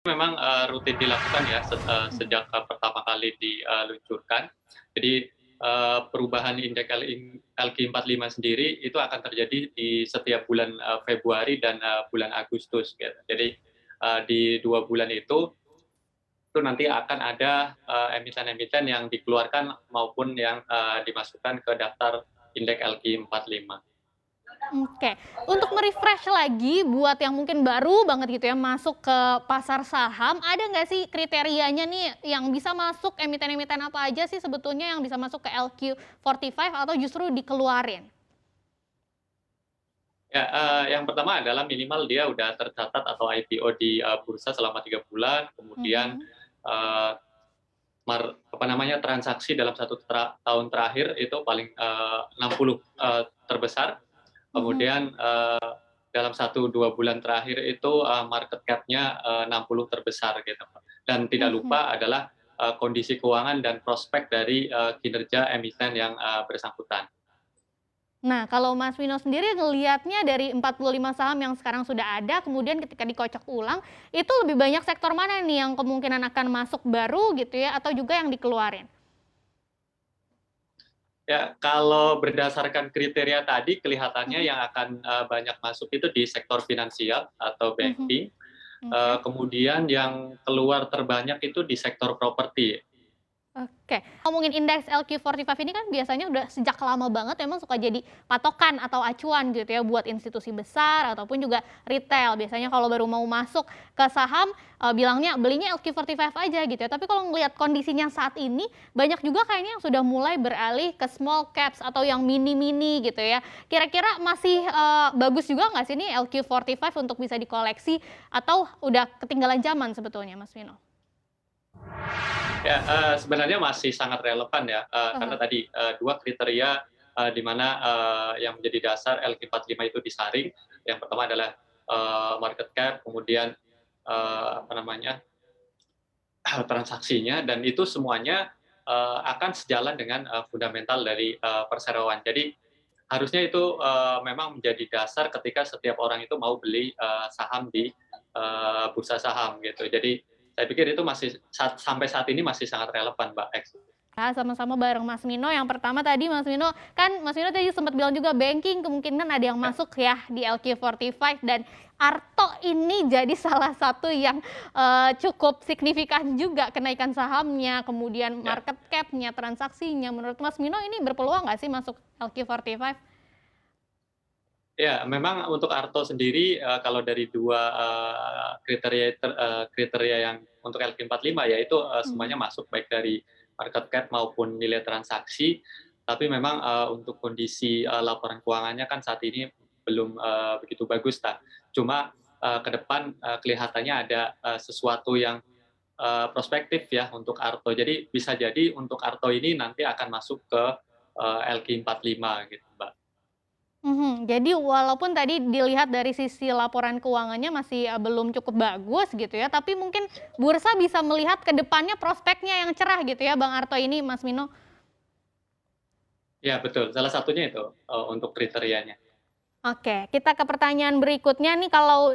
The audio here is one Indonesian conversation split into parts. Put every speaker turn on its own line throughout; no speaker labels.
Memang, rutin dilakukan ya
Mhm.
sejak, pertama kali diluncurkan. Jadi, perubahan indeks LQ45 sendiri itu akan terjadi di setiap bulan, Februari dan, bulan Agustus gitu. Jadi, di 2 bulan itu nanti akan ada, emiten-emiten yang dikeluarkan maupun yang, dimasukkan ke daftar indeks LQ45.
Oke, untuk me-refresh lagi buat yang mungkin baru banget gitu ya masuk ke pasar saham, ada nggak sih kriterianya nih yang bisa masuk emiten-emiten apa aja sih sebetulnya yang bisa masuk ke LQ45 atau justru dikeluarin?
Ya, yang pertama adalah minimal dia udah tercatat atau IPO di, bursa selama 3 bulan, kemudian,
Mhm,
eee, transaksi dalam satu tahun terakhir itu paling, 60, terbesar,
mhm,
kemudian, dalam 1-2 bulan terakhir itu, market cap-nya, 60 terbesar gitu, dan tidak
mhm.
lupa adalah, kondisi keuangan dan prospek dari, kinerja emiten yang, bersangkutan.
Nah, kalau Mas Vino sendiri ngelihatnya dari 45 saham yang sekarang sudah ada, kemudian ketika dikocok ulang, itu lebih banyak sektor mana nih yang kemungkinan akan masuk baru gitu ya, atau juga yang dikeluarin?
Ya, kalau berdasarkan kriteria tadi kelihatannya
Mhm,
yang akan, banyak masuk itu di sektor finansial atau
mhm,
banking,
oke.
kemudian yang keluar terbanyak itu di sektor properti.
Oke, ngomongin indeks LQ45 ini kan biasanya udah sejak lama banget memang suka jadi patokan atau acuan gitu ya buat institusi besar ataupun juga retail. Biasanya kalau baru mau masuk ke saham, bilangnya belinya LQ45 aja gitu ya. Tapi kalau ngelihat kondisinya saat ini, banyak juga kayaknya yang sudah mulai beralih ke small caps atau yang mini-mini gitu ya. Kira-kira masih, bagus juga nggak sih nih LQ45 untuk bisa dikoleksi atau udah ketinggalan zaman sebetulnya Mas Vino?
Ya, sebenarnya masih sangat relevan ya, karena
Heeh,
tadi, 2 kriteria, di mana, yang menjadi dasar LQ45 itu disaring. Yang pertama adalah, market cap, kemudian, apa namanya, transaksinya, dan itu semuanya, akan sejalan dengan, fundamental dari, perseroan. Jadi harusnya itu, memang menjadi dasar ketika setiap orang itu mau beli, saham di, bursa saham gitu. Jadi saya pikir itu masih sampai saat ini masih sangat relevan, Mbak,
sama-sama bareng Mas Mino. Yang pertama tadi Mas Mino tadi sempat bilang juga banking kemungkinan ada yang
ya.
masuk ya di LQ45 dan Arto ini jadi salah satu yang, cukup signifikan juga kenaikan sahamnya, kemudian
Ya.
market cap-nya, transaksinya. Menurut Mas Mino ini berpeluang nggak sih masuk LQ45?
Ya, memang untuk Arto sendiri, kalau dari 2, kriteria yang untuk LQ45 ya itu, semuanya
Mhm,
masuk baik dari market cap maupun nilai transaksi, tapi memang, untuk kondisi, laporan keuangannya kan saat ini belum, begitu bagus, cuma, ke depan, kelihatannya ada, sesuatu yang, prospektif ya untuk Arto. Jadi bisa jadi untuk Arto ini nanti akan masuk ke, LQ45 gitu, Mbak.
mhm. Jadi walaupun tadi dilihat dari sisi laporan keuangannya masih, belum cukup bagus gitu ya, tapi mungkin bursa bisa melihat ke depannya prospeknya yang cerah gitu ya Bang Arto ini, Mas Mino?
Ya betul, salah satunya itu, untuk kriterianya.
Oke, kita ke pertanyaan berikutnya nih kalau,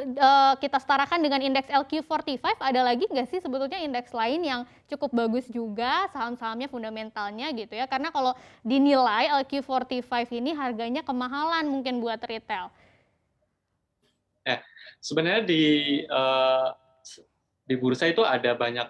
kita setarakan dengan indeks LQ45 ada lagi nggak sih sebetulnya indeks lain yang cukup bagus juga saham-sahamnya fundamentalnya gitu ya? Karena kalau dinilai LQ45 ini harganya kemahalan mungkin buat retail.
Eh, sebenarnya eee, di bursa itu ada banyak,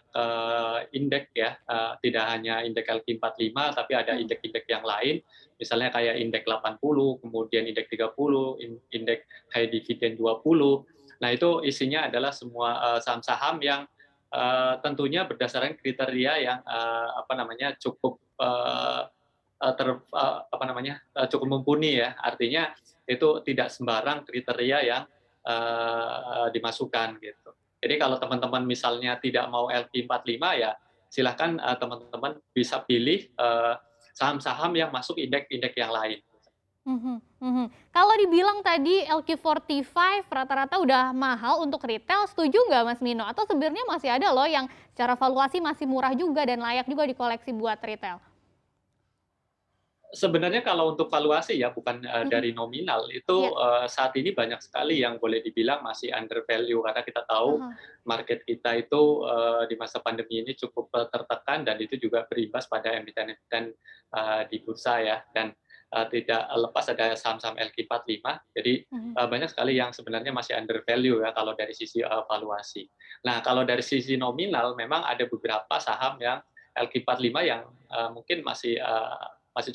indeks ya, tidak hanya indeks LQ45 tapi ada
Mhm,
indeks-indeks yang lain, misalnya kayak indeks 80, kemudian indeks 30, indeks high dividend 20. Nah, itu isinya adalah semua, saham-saham yang, tentunya berdasarkan kriteria yang, apa namanya, cukup, cukup mumpuni ya. Artinya itu tidak sembarang kriteria yang, dimasukkan gitu. Jadi kalau teman-teman misalnya tidak mau LQ45 ya silahkan, teman-teman bisa pilih, saham-saham yang masuk indeks-indeks yang lain.
mhm, mhm. Kalau dibilang tadi LQ45 rata-rata udah mahal untuk retail, setuju nggak Mas Mino? Atau sebenarnya masih ada loh yang secara valuasi masih murah juga dan layak juga dikoleksi buat retail?
Sebenarnya kalau untuk valuasi ya, bukan
Mhm.
dari nominal, itu
Iya.
saat ini banyak sekali yang boleh dibilang masih under value karena kita tahu
Heeh.
market kita itu di masa pandemi ini cukup tertekan dan itu juga berimbas pada emiten-emiten di bursa ya, dan tidak lepas ada saham-saham LQ45. Jadi
Mhm.
banyak sekali yang sebenarnya masih under value ya kalau dari sisi valuasi. Nah, kalau dari sisi nominal memang ada beberapa saham yang LQ45 yang mungkin masih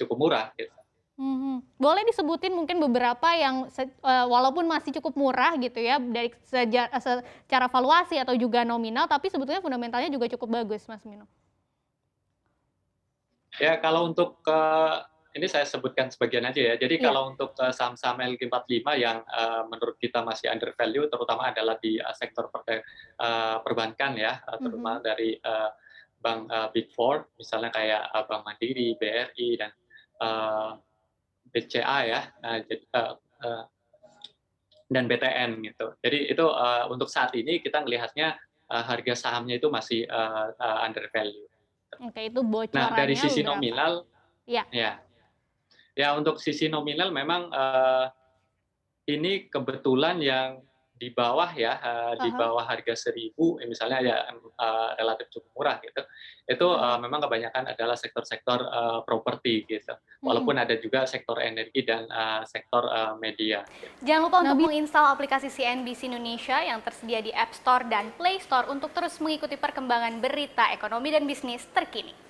cukup murah gitu.
Mhm. Boleh disebutin mungkin beberapa yang walaupun masih cukup murah gitu ya dari secara valuasi atau juga nominal, tapi sebetulnya fundamentalnya juga cukup bagus, Mas Mino?
Ya kalau untuk ini saya sebutkan sebagian aja ya. Jadi
Iya.
kalau untuk saham-saham LQ45 yang menurut kita masih under value terutama adalah di sektor perbankan ya, terutama
Mhm.
dari bank Big Four misalnya kayak Bank Mandiri, BRI dan eee, BCA ya, eee, dan BTN gitu. Jadi itu untuk saat ini kita melihatnya harga sahamnya itu masih under value.
Oke, itu
Nah dari
bocorannya
sisi
beberapa.
nominal
Iya.
ya, ya untuk sisi nominal memang ini kebetulan yang di bawah ya, di
Heeh.
bawah harga 1.000 misalnya ya, relatif cukup murah gitu. Itu
Heeh.
memang kebanyakan adalah sektor-sektor properti gitu.
Mhm.
Walaupun ada juga sektor energi dan sektor media gitu.
Jangan lupa
Nah,
untuk menginstal aplikasi CNBC Indonesia yang tersedia di App Store dan Play Store untuk terus mengikuti perkembangan berita ekonomi dan bisnis terkini.